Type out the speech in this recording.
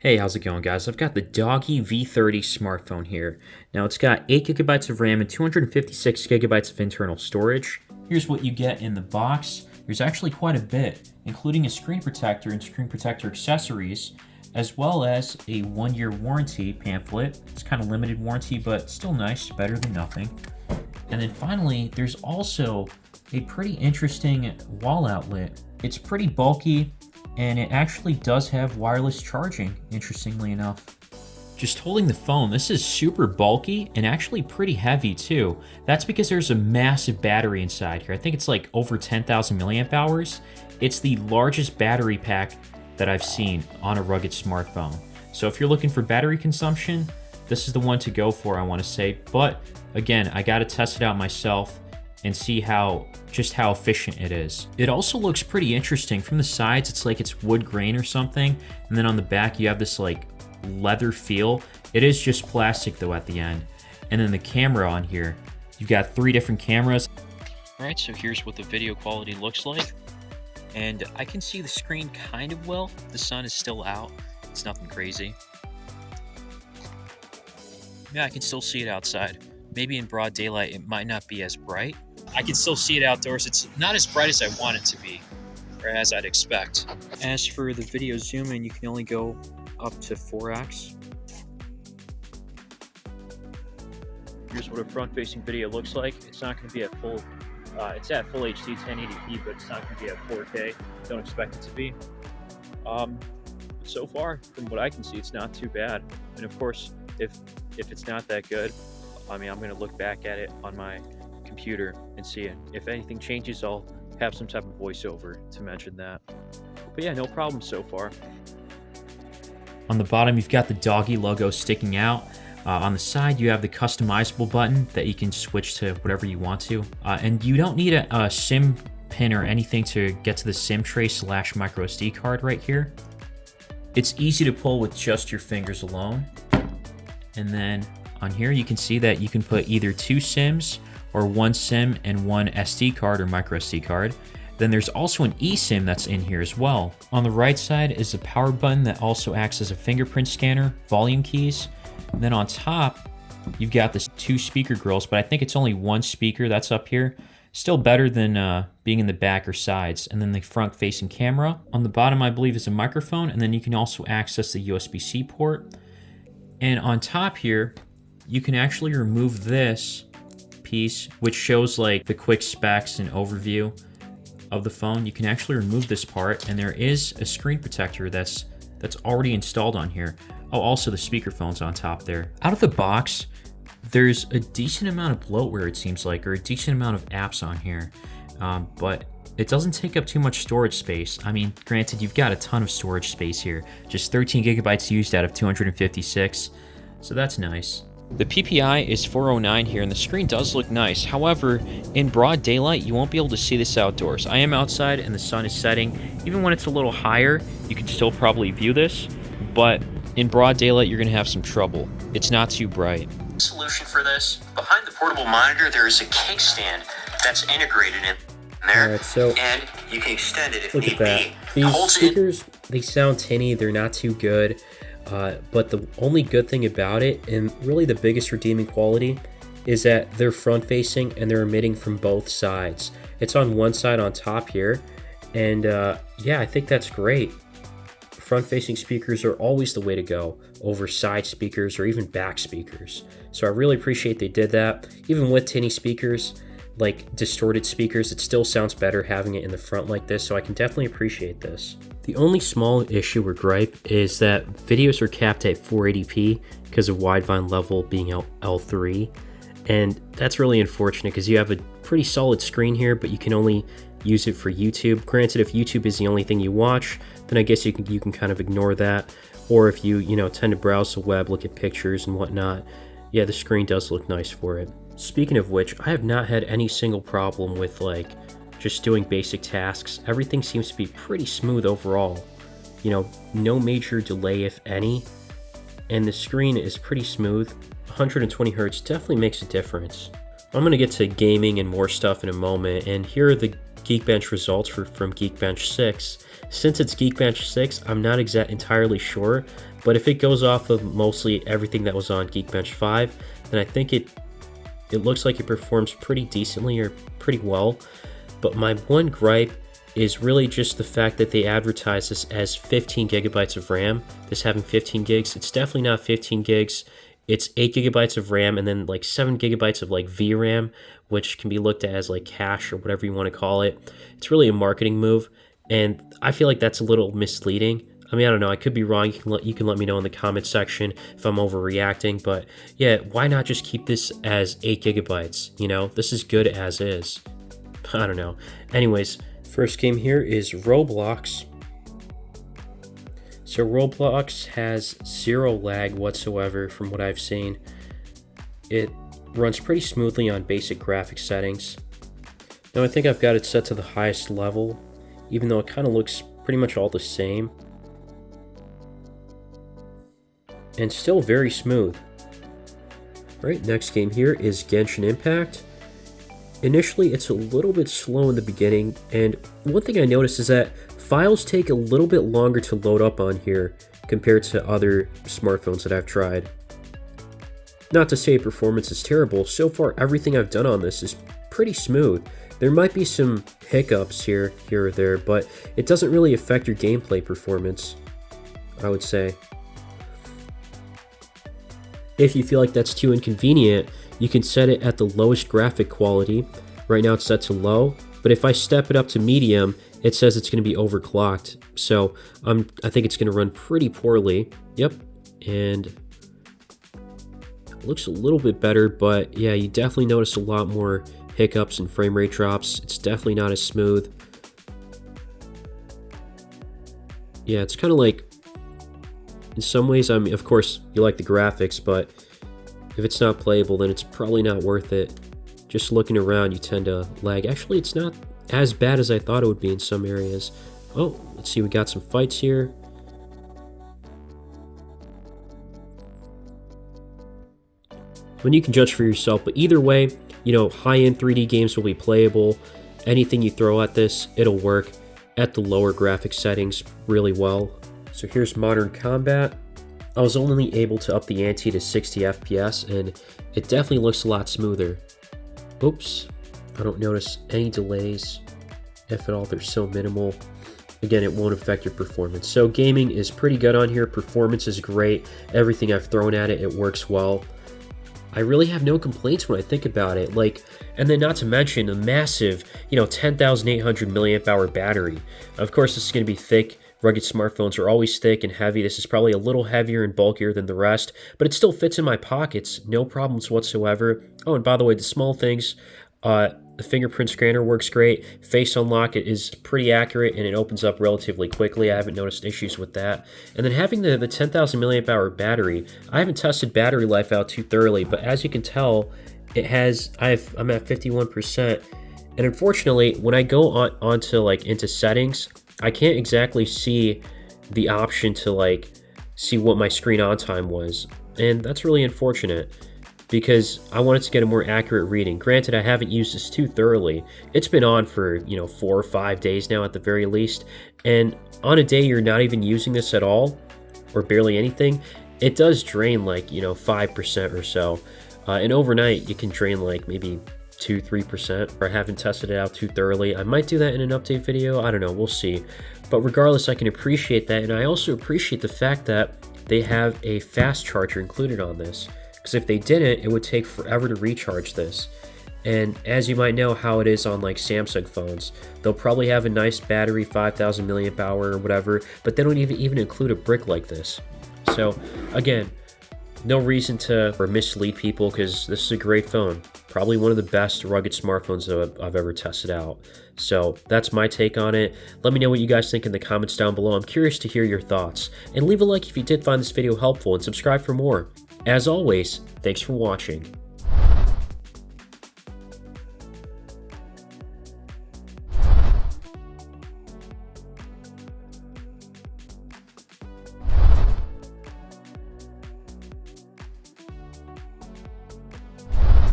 Hey, how's it going, guys? I've got the DOOGEE V30 smartphone here. Now, it's got 8 gigabytes of RAM and 256 gigabytes of internal storage. Here's what you get in the box. There's actually quite a bit, including a screen protector and screen protector accessories, as well as a 1-year warranty pamphlet. It's kind of limited warranty, but still nice, better than nothing. And then finally, there's also a pretty interesting wall outlet. It's pretty bulky, and it actually does have wireless charging, interestingly enough. Just holding the phone, this is super bulky and actually pretty heavy too. That's because there's a massive battery inside here. I think it's like over 10,000 milliamp hours. It's the largest battery pack that I've seen on a rugged smartphone. So if you're looking for battery consumption, this is the one to go for, I want to say. But again, I got to test it out myself and see just how efficient it is. It also looks pretty interesting. From the sides, it's like it's wood grain or something. And then on the back, you have this like leather feel. It is just plastic though at the end. And then the camera on here, you've got 3 different cameras. All right, so here's what the video quality looks like. And I can see the screen kind of well. The sun is still out. It's nothing crazy. Yeah, I can still see it outside. Maybe in broad daylight, it might not be as bright. I can still see it outdoors. It's not as bright as I want it to be, or as I'd expect. As for the video zoom in, you can only go up to 4x. Here's what a front-facing video looks like. It's not going to be at full, it's at full HD 1080p, but it's not going to be at 4K. Don't expect it to be. So far, from what I can see, it's not too bad. And of course, if it's not that good, I mean, I'm going to look back at it on my computer and see it. If anything changes, I'll have some type of voiceover to mention that. But yeah, no problem so far. On the bottom, you've got the DOOGEE logo sticking out. On the side, you have the customizable button that you can switch to whatever you want to. And you don't need a SIM pin or anything to get to the SIM tray / micro SD card right here. It's easy to pull with just your fingers alone. And then on here, you can see that you can put either 2 SIMs or 1 SIM and 1 SD card or micro SD card. Then there's also an eSIM that's in here as well. On the right side is a power button that also acts as a fingerprint scanner, volume keys. And then on top, you've got the 2 speaker grills, but I think it's only 1 speaker that's up here. Still better than being in the back or sides. And then the front-facing camera. On the bottom, I believe, is a microphone, and then you can also access the USB-C port. And on top here, you can actually remove this piece, which shows like the quick specs and overview of the phone. You can actually remove this part, and there is a screen protector that's already installed on here. Oh, also the speakerphone's on top there. Out of the box, there's a decent amount of bloatware, it seems like, or a decent amount of apps on here, but it doesn't take up too much storage space. I mean, granted, you've got a ton of storage space here, just 13 gigabytes used out of 256, so that's nice. The PPI is 409 here, and the screen does look nice. However, in broad daylight, you won't be able to see this outdoors. I am outside and the sun is setting. Even when it's a little higher, you can still probably view this, but in broad daylight, you're gonna have some trouble. It's not too bright. Solution for this, behind the portable monitor, there is a kickstand that's integrated in there. Alright, so and you can extend it if look need at that. be. These speakers, they sound tinny, they're not too good. But the only good thing about it, and really the biggest redeeming quality, is that they're front-facing and they're emitting from both sides. It's on one side on top here, and yeah, I think that's great. Front-facing speakers are always the way to go over side speakers or even back speakers. So I really appreciate they did that. Even with tinny speakers, like distorted speakers, it still sounds better having it in the front like this, so I can definitely appreciate this. The only small issue or gripe is that videos are capped at 480p because of widevine level being L3, and that's really unfortunate because you have a pretty solid screen here, but you can only use it for YouTube. Granted, if YouTube is the only thing you watch, then I guess you can kind of ignore that, or if you tend to browse the web, look at pictures and whatnot, yeah, the screen does look nice for it. Speaking of which, I have not had any single problem with like just doing basic tasks. Everything seems to be pretty smooth overall. No major delay if any, and the screen is pretty smooth. 120 Hz definitely makes a difference. I'm going to get to gaming and more stuff in a moment, and here are the Geekbench results from Geekbench 6. Since it's Geekbench 6, I'm not entirely sure, But if it goes off of mostly everything that was on Geekbench 5, then I think it looks like it performs pretty decently or pretty well. But my one gripe is really just the fact that they advertise this as 15 gigabytes of RAM, this having 15 gigs. It's definitely not 15 gigs. It's 8 gigabytes of RAM and then like 7 gigabytes of like VRAM, which can be looked at as like cache or whatever you want to call it. It's really a marketing move, and I feel like that's a little misleading. I mean, I don't know. I could be wrong. You can let me know in the comment section if I'm overreacting. But yeah, why not just keep this as 8 gigabytes? You know, this is good as is. I don't know. Anyways, first game here is Roblox. So Roblox has 0 lag whatsoever from what I've seen. It runs pretty smoothly on basic graphics settings. Now I think I've got it set to the highest level, even though it kind of looks pretty much all the same. And still very smooth. Alright, next game here is Genshin Impact. Initially, it's a little bit slow in the beginning, and one thing I noticed is that files take a little bit longer to load up on here compared to other smartphones that I've tried. Not to say performance is terrible, so far everything I've done on this is pretty smooth. There might be some hiccups here or there, but it doesn't really affect your gameplay performance, I would say. If you feel like that's too inconvenient, you can set it at the lowest graphic quality. Right now it's set to low, but if I step it up to medium, it says it's going to be overclocked. So I think it's going to run pretty poorly. Yep, and it looks a little bit better, but yeah, you definitely notice a lot more hiccups and frame rate drops. It's definitely not as smooth. Yeah, it's kind of like, in some ways, I mean, of course, you like the graphics, but if it's not playable, then it's probably not worth it. Just looking around, you tend to lag. Actually, it's not as bad as I thought it would be in some areas. Oh, let's see, we got some fights here. When you can judge for yourself, but either way, you know, high-end 3D games will be playable. Anything you throw at this, it'll work at the lower graphic settings really well. So here's Modern Combat. I was only able to up the ante to 60 FPS, and it definitely looks a lot smoother. Oops, I don't notice any delays. If at all, they're so minimal. Again, it won't affect your performance. So gaming is pretty good on here. Performance is great. Everything I've thrown at it, it works well. I really have no complaints when I think about it. Like, and then not to mention a massive, 10,800 milliamp hour battery. Of course, this is going to be thick. Rugged smartphones are always thick and heavy. This is probably a little heavier and bulkier than the rest, but it still fits in my pockets. No problems whatsoever. Oh, and by the way, the small things, the fingerprint scanner works great. Face unlock is pretty accurate and it opens up relatively quickly. I haven't noticed issues with that. And then having the 10,000 milliamp hour battery, I haven't tested battery life out too thoroughly, but as you can tell, it has. I'm at 51%, and unfortunately, when I go onto into settings, I can't exactly see the option to see what my screen on time was, and that's really unfortunate because I wanted to get a more accurate reading. Granted, I haven't used this too thoroughly. It's been on for 4 or 5 days now at the very least, and on a day you're not even using this at all or barely anything, it does drain 5% or so, and overnight you can drain maybe 2-3%. I haven't tested it out too thoroughly. I might do that in an update video. I don't know. We'll see. But regardless, I can appreciate that, and I also appreciate the fact that they have a fast charger included on this. Because if they didn't, it would take forever to recharge this. And as you might know how it is on Samsung phones, they'll probably have a nice battery, 5,000 milliamp hour or whatever, but they don't even include a brick like this. So again, no reason to mislead people because this is a great phone. Probably one of the best rugged smartphones that I've ever tested out. So that's my take on it. Let me know what you guys think in the comments down below. I'm curious to hear your thoughts. And leave a like if you did find this video helpful and subscribe for more. As always, thanks for watching.